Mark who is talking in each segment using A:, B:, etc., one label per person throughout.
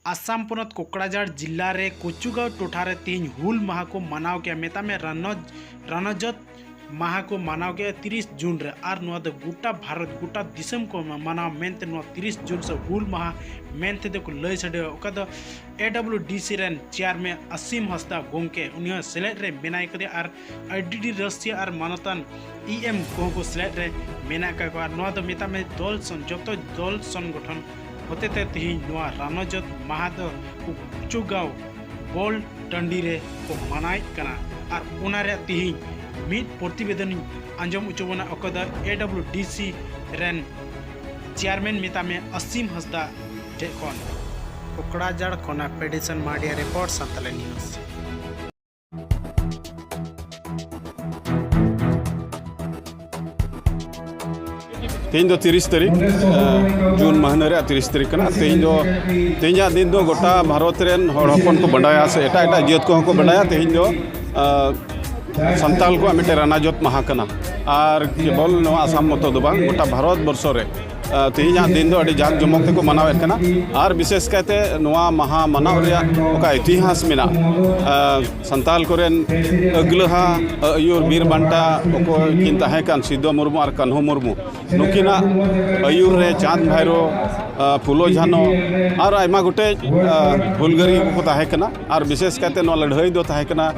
A: आसाम पनत कोकराझार जिला रे कोचुगांव टोठारे तीन हुल माह को मनाव के मेता में रानाजत माह को मनाव के 30 जून रे और नुआ दो गोटा भारत गोटा दिसम को मनाव मेनते नुआ 30 जून से हुल माह मेनते दे को लय सडे ओका दो AWDC रेन चेयरमैन असीम हंसदा गोंके उनिया सेलेक्ट रे मेनाय कदे और IDD रसिया और मानतान EM को सेलेक्ट रे मेना का को नुआ दो मेता में दल सन जतो दल संगठन होते ते तिहिन नुआ रानाजत माह दो कोचुगांव बॉल टंडी रे को मनाय कना और उना रे तिहिन मिद प्रतिवेदन आंजम उचोबना अकदा AWDC रेन चेयरमैन मेता में असीम हंसदा टेकोन कोकराझार कोना पेडिशन माडिया रिपोर्ट संतले न्यूज़
B: तेज दो 30 तारीख जून महीने रे 30 तारीख कना तेज दिन दो गोटा भारत रेन हर हपन को बंडाया से एटा एटा जात को बंडाया तेज दो संताल को मिटे रानाजत माह कना और केवल नवा आसाम मत दो बांग गोटा भारत वर्ष रे तेज दिन दो जाक जमक ते को मनावे कना और विशेष कहते नवा महा मनाव रे ओका इतिहास मेना संताल कोरेन अगलहा अयूर बीर बांटा ओको किन ताहे कान सिद्धो मुर्मू और कन्हो मुर्मू नुकिना अयूर रे चांद भैरो फुलो झानो और आयमा गोटे हुलगरी को ताहे कना और विशेष कहते नो लड़ाई दो ताहे कना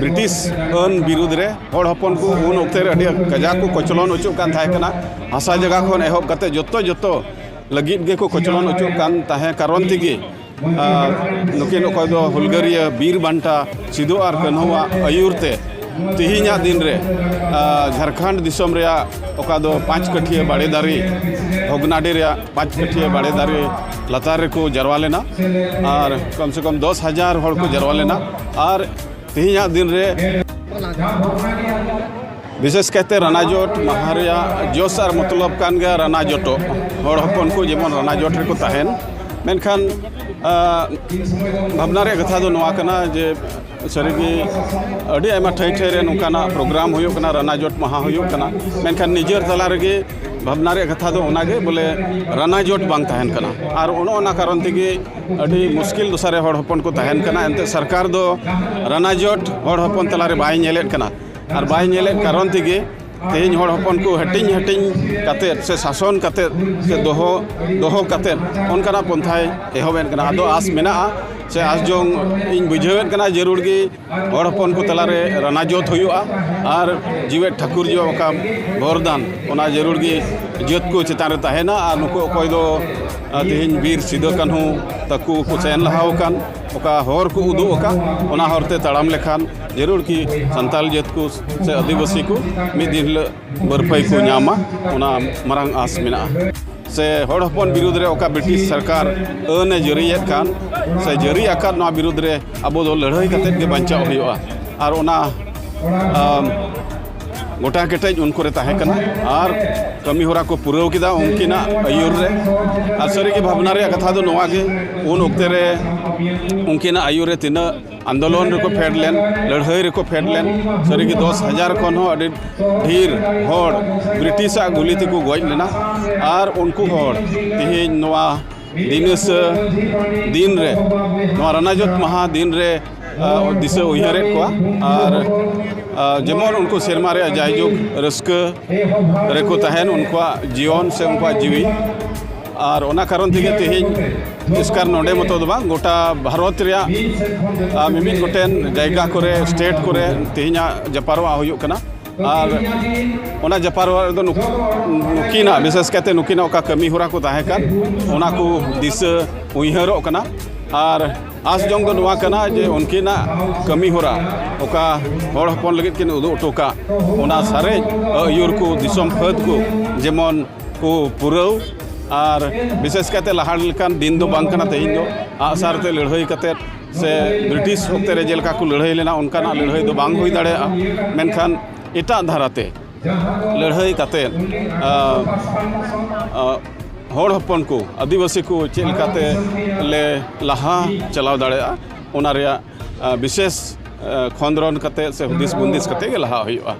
B: ब्रिटिश अन विरुद्ध रे हर हपन को उन ओक्ते रे कजा को कोचलन उचु कान ताहे कना हासा जगह खन एहब कते जतो लगित गे को कोचलन उचु कान ताहे कारण तिगी नुकिन ओकय दो हुलगरिया बीर बांटा सिद्धो और कन्होवा अयूरते तिहिना दिन रे झारखंड दिसम रे ओका दो 5 कठिया बाड़े दारी भोगनाडी रे 5 कठिया बाड़े दारी लतार रे को जरवा लेना और कम से कम 10,000 हड़ को जरवा लेना और तिहिना दिन रे विशेष कहते रानाजोट महारिया जोश और मतलब कान गया रानाजोटो हड़ हपन को जेमन रानाजोट रे को ताहेन मेनखान भावना रे कथा दो नवा कना जे सरीगी अड़ी आयमा ठै ठै रे नोकाना प्रोग्राम हुयो कना रानाजोट माहा हुयो कना मेनखान निजर तला रेगे भावना रे कथा दो ओनागे बोले रानाजोट बांग ताहेन कना और ओना कारण तेगे अड़ी मुश्किल दोसारे हड़ हपन को ताहेन कना एनते सरकार दो रानाजोट हड़ हपन तला रे बाय नेलेट कना और बाय नेलेट कारण तेगे तेज हड़ हपन को हटिंग काते से शासन काते से दोहो काते उनका पंथाय एहबेन कना आदो आस मेना से आस जों इन बुझेवेन कना जरूर गी हड़ हपन को तलारे रानाजोत हुआ और जीवेट ठाकुर जो का वरदान ओना जरूर गी जोत को चितान रे ताहेना और नुको अकय दो तिहिन बीर सिद्धो कान्हू तकु को सेन लहाव कान ओका हर को उदू ओका ओना हरते तड़ाम लेखान जरूर कि संताल जात को से आदिवासी को मिद दिन बरफाई को नामा ओना मारांग आस मेना से हड़ हपन विरुद्ध रे ओका ब्रिटिश सरकार अने जरियत कान से जरी आकाद नवा विरुद्ध रे अबो दो लड़ाई कते के बंचाव हुआ और ओना गोटा केटेज उनको रे ताहे कना और कमी होरा को पुराव किदा उनकिना अयूर रे और सरी की भावना रे कथा दो नवा के उन ओक्ते रे उनकिना अयूर रे तिना आंदोलन रे को फेड लेन लड़ाई रे को फेड लेन सरी की 10,000 खन हो अडी ढेर हड़ ब्रिटिश आ गुली ते को गज लेना और उनको हड़ तिहि नवा दिनस दिन रे नवा रानाजोत महा दिन रे दिसे उयहरे को और जेमन उनको सेरमा रे जायजुग रस्क रे को तहन उनको जीवन से उनको जीवी और ओना कारण तेगे तेहिन इसकार नोडे मतो दो बांग गोटा भारत रे मिमिन गोटेन जायगा करे स्टेट करे तेहिना जपारवा हुयो कना और ओना जपारवा दो नुकिना विशेष कहते नुकिना ओका कमी होरा को ताहे कान ओना को दिस उयहरो कना और आस जोंग दो नवा कना जे उनकिना कमी होरा ओका हड़ हपन लगित किन उदु टोका ओना सारे अयूर को दिसम फद को जेमन को पुरव और विशेष कहते लहाड़ लेकान दिन दो बांग कना तेहिन दो आसार ते लड़ाई कते से ब्रिटिश वक्ते रे जेलका को लड़ाई लेना उनका लड़ाई दो बांग हुई दाड़ेया मेनखान एटा धाराते लड़ाई कते हड़ हपन को आदिवासी को चेलकाते ले लहा चलाव दाड़ेया ओना रेया विशेष खंद्रन कते से हुदिस बुंदिस कते गे लहा हुआ।